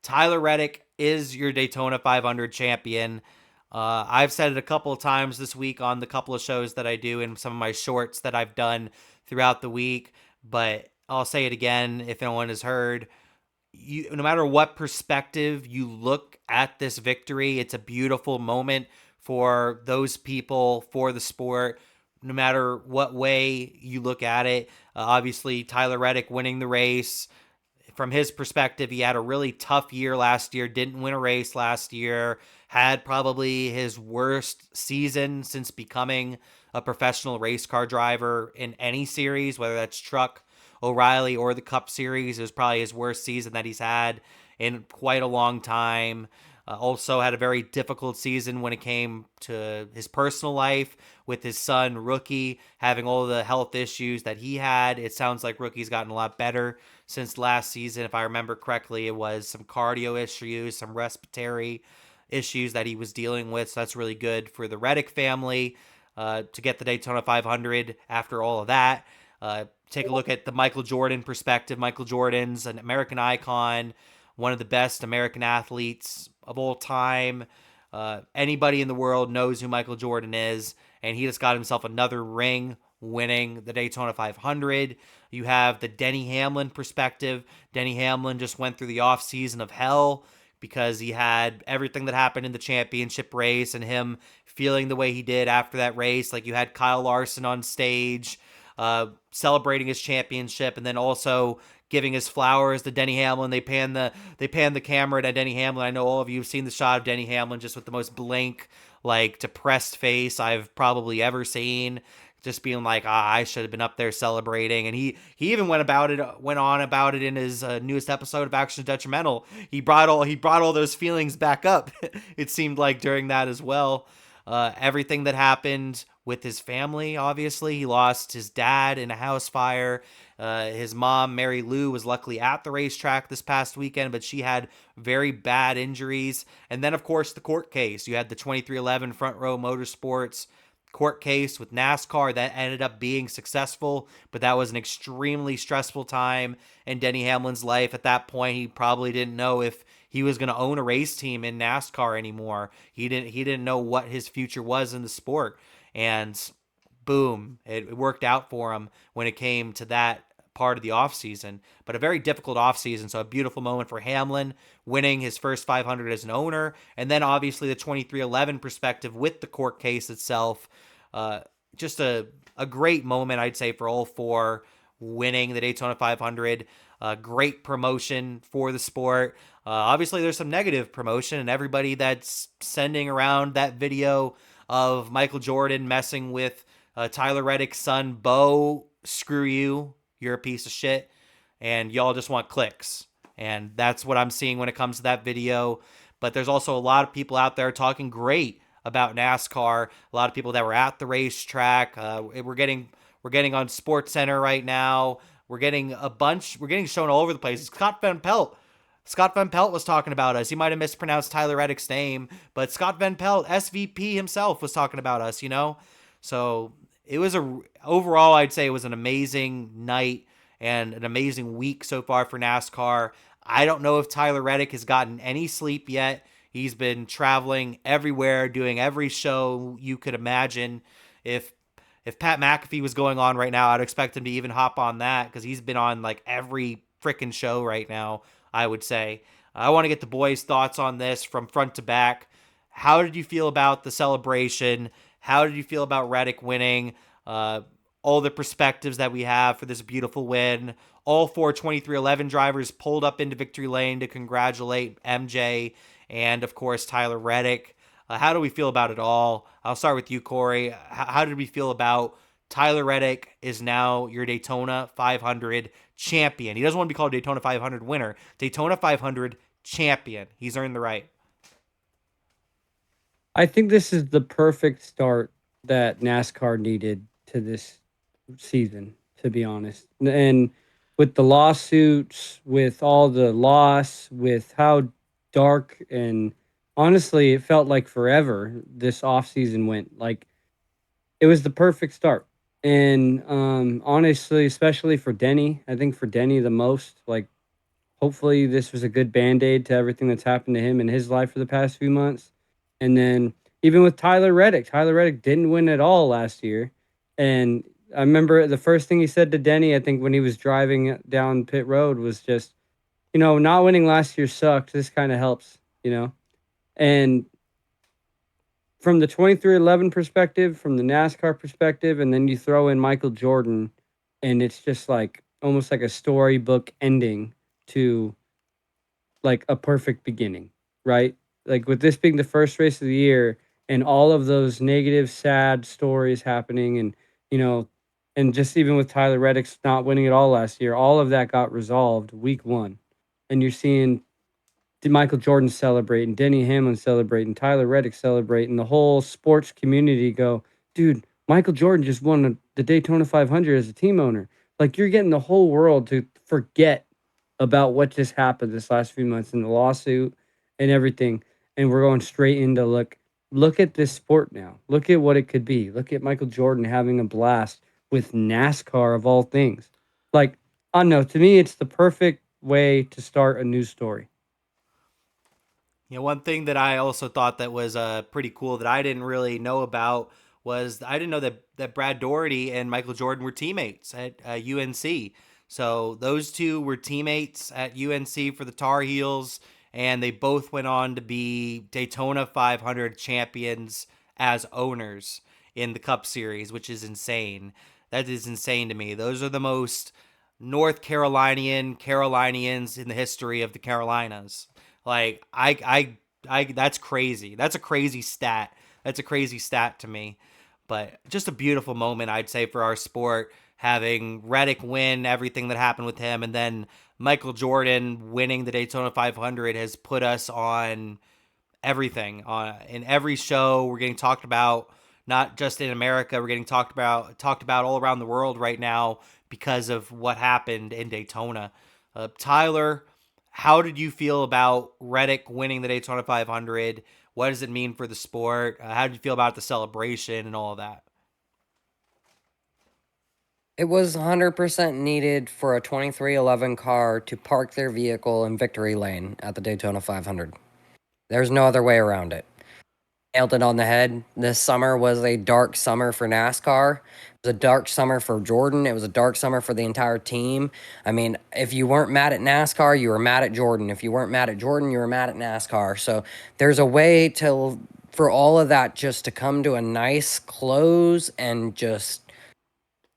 Tyler Reddick is your Daytona 500 champion. I've said it a couple of times this week on the couple of shows that I do and some of my shorts that I've done throughout the week, but I'll say it again if no one has heard. No matter what perspective you look at this victory, it's a beautiful moment for those people, for the sport. No matter what way you look at it, obviously Tyler Reddick winning the race, from his perspective, he had a really tough year last year, didn't win a race last year, had probably his worst season since becoming a professional race car driver in any series, whether that's Truck, O'Reilly, or the Cup Series. It was probably his worst season that he's had in quite a long time. Also had a very difficult season when it came to his personal life with his son Rookie having all the health issues that he had. It sounds like Rookie's gotten a lot better since last season. If I remember correctly, it was some cardio issues, some respiratory issues that he was dealing with. So that's really good for the Reddick family to get the Daytona 500 after all of that. Take a look at the Michael Jordan perspective. Michael Jordan's an American icon, one of the best American athletes of all time. Anybody in the world knows who Michael Jordan is, and he just got himself another ring winning the Daytona 500. You have the Denny Hamlin perspective. Denny Hamlin just went through the offseason of hell because he had everything that happened in the championship race and him feeling the way he did after that race. Like you had Kyle Larson on stage celebrating his championship, and then also giving his flowers to Denny Hamlin. They pan the camera to Denny Hamlin. I know all of you have seen the shot of Denny Hamlin just with the most blank, like depressed face I've probably ever seen. Just being like, I should have been up there celebrating. And he even went on about it in his newest episode of Action Detrimental. He brought all those feelings back up. It seemed like during that as well. Everything that happened with his family, obviously. He lost his dad in a house fire. His mom, Mary Lou, was luckily at the racetrack this past weekend, but she had very bad injuries. And then, of course, the court case. You had the 2311 Front Row Motorsports court case with NASCAR that ended up being successful, but that was an extremely stressful time in Denny Hamlin's life. At that point, he probably didn't know if he was going to own a race team in NASCAR anymore. He didn't know what his future was in the sport. And boom, it worked out for him when it came to that part of the offseason, but a very difficult offseason. So a beautiful moment for Hamlin winning his first 500 as an owner. And then obviously the 2311 perspective with the court case itself. Just a great moment, I'd say, for all four winning the Daytona 500. Great promotion for the sport. Obviously, there's some negative promotion, and everybody that's sending around that video of Michael Jordan messing with Tyler Reddick's son, Bo, screw you. You're a piece of shit. And y'all just want clicks. And that's what I'm seeing when it comes to that video. But there's also a lot of people out there talking great about NASCAR. A lot of people that were at the racetrack. We're getting on Sports Center right now. We're getting shown all over the place. Scott Van Pelt. Scott Van Pelt was talking about us. He might have mispronounced Tyler Reddick's name, but Scott Van Pelt, SVP himself, was talking about us. So it was overall, I'd say it was an amazing night and an amazing week so far for NASCAR. I don't know if Tyler Reddick has gotten any sleep yet. He's been traveling everywhere, doing every show you could imagine. If Pat McAfee was going on right now, I'd expect him to even hop on that because he's been on like every freaking show right now, I would say. I want to get the boys' thoughts on this from front to back. How did you feel about the celebration? How did you feel about Reddick winning? All the perspectives that we have for this beautiful win. All four 2311 drivers pulled up into victory lane to congratulate MJ and, of course, Tyler Reddick. How do we feel about it all? I'll start with you, Cory. How did we feel about Tyler Reddick is now your Daytona 500 champion? He doesn't want to be called Daytona 500 winner. Daytona 500 champion. He's earned the right. I think this is the perfect start that NASCAR needed to this season, to be honest. And with the lawsuits, with all the loss, with how dark and honestly it felt like forever this offseason went. Like it was the perfect start. And honestly, especially for Denny, I think for Denny the most, like Hopefully, this was a good band-aid to everything that's happened to him in his life for the past few months. And then even with Tyler Reddick didn't win at all last year. And I remember the first thing he said to Denny, I think when he was driving down pit road, was just, not winning last year sucked. This kind of helps. And from the 2311 perspective, from the NASCAR perspective, and then you throw in Michael Jordan, and it's just like almost like a storybook ending to like a perfect beginning, right? Like with this being the first race of the year and all of those negative, sad stories happening, and you know, and just even with Tyler Reddick's not winning at all last year, all of that got resolved week one. And you're seeing Michael Jordan celebrating, Denny Hamlin celebrating, Tyler Reddick celebrating, the whole sports community go, dude, Michael Jordan just won the Daytona 500 as a team owner. Like you're getting the whole world to forget about what just happened this last few months in the lawsuit and everything. And we're going straight into look at this sport now. Look at what it could be. Look at Michael Jordan having a blast with NASCAR of all things. Like, I don't know, to me it's the perfect way to start a news story. One thing that I also thought that was pretty cool that I didn't really know about was I didn't know that Brad Doherty and Michael Jordan were teammates at UNC. So those two were teammates at UNC for the Tar Heels, and they both went on to be Daytona 500 champions as owners in the Cup Series, which is insane. That is insane to me. Those are the most North Carolinians in the history of the Carolinas. Like that's crazy. That's a crazy stat. That's a crazy stat to me. But just a beautiful moment, I'd say, for our sport, having Reddick win everything that happened with him, and then Michael Jordan winning the Daytona 500 has put us on everything. In every show, we're getting talked about, not just in America. We're getting talked about all around the world right now because of what happened in Daytona. Tyler, how did you feel about Reddick winning the Daytona 500? What does it mean for the sport? How did you feel about the celebration and all of that? It was 100% needed for a 2311 car to park their vehicle in victory lane at the Daytona 500. There's no other way around it. Nailed it on the head. This summer was a dark summer for NASCAR. It was a dark summer for Jordan. It was a dark summer for the entire team. I mean, if you weren't mad at NASCAR, you were mad at Jordan. If you weren't mad at Jordan, you were mad at NASCAR. So there's a way to for all of that just to come to a nice close and just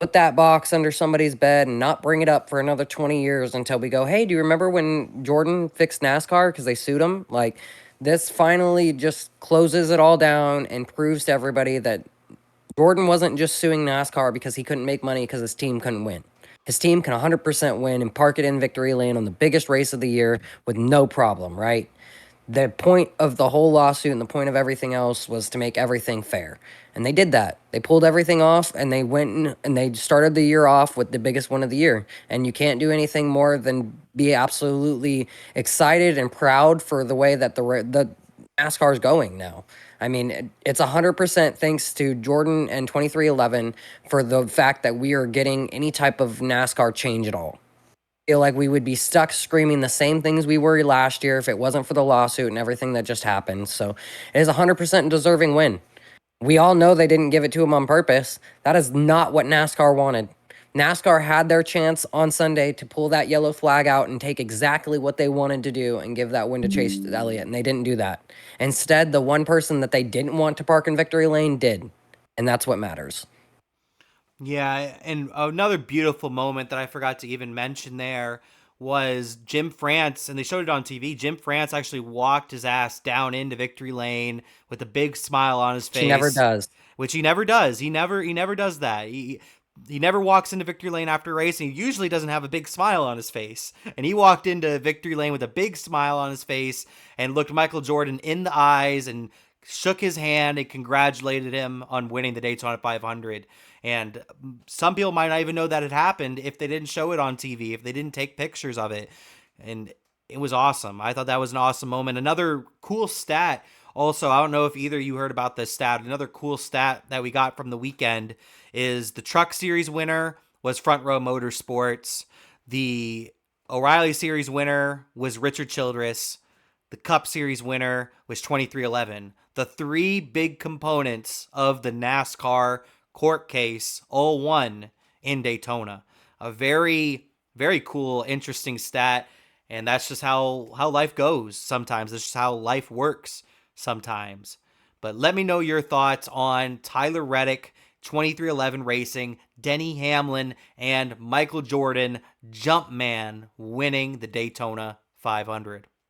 put that box under somebody's bed and not bring it up for another 20 years until we go, hey, do you remember when Jordan fixed NASCAR because they sued him? Like, this finally just closes it all down and proves to everybody that Jordan wasn't just suing NASCAR because he couldn't make money because his team couldn't win. His team can 100% win and park it in victory lane on the biggest race of the year with no problem, right? The point of the whole lawsuit and the point of everything else was to make everything fair. And they did that. They pulled everything off and they went and they started the year off with the biggest win of the year. And you can't do anything more than be absolutely excited and proud for the way that the NASCAR is going now. I mean, it's 100% thanks to Jordan and 2311 for the fact that we are getting any type of NASCAR change at all. Feel like we would be stuck screaming the same things we were last year if it wasn't for the lawsuit and everything that just happened. So it is a 100% deserving win. We all know they didn't give it to him on purpose. That is not what NASCAR wanted. NASCAR had their chance on Sunday to pull that yellow flag out and take exactly what they wanted to do and give that win to Chase Elliott, and they didn't do that. Instead, the one person that they didn't want to park in victory lane did, and that's what matters. Yeah, and another beautiful moment that I forgot to even mention there was Jim France, and they showed it on TV. Jim France actually walked his ass down into victory lane with a big smile on his She never face, does. which he never does. He never does that. He never walks into victory lane after a race, and he usually doesn't have a big smile on his face. And he walked into victory lane with a big smile on his face and looked Michael Jordan in the eyes and shook his hand and congratulated him on winning the Daytona 500. And some people might not even know that it happened if they didn't show it on TV, if they didn't take pictures of it. And it was awesome. I thought that was an awesome moment. Another cool stat. Also, I don't know if either of you heard about this stat. Another cool stat that we got from the weekend is the Truck Series winner was Front Row Motorsports. The O'Reilly Series winner was Richard Childress. The Cup Series winner was 2311. The three big components of the NASCAR court case all won in Daytona. A very, very cool, interesting stat. And that's just how life goes sometimes. That's just how life works sometimes. But let me know your thoughts on Tyler Reddick, 2311 Racing, Denny Hamlin, and Michael Jordan, Jumpman, winning the Daytona 500.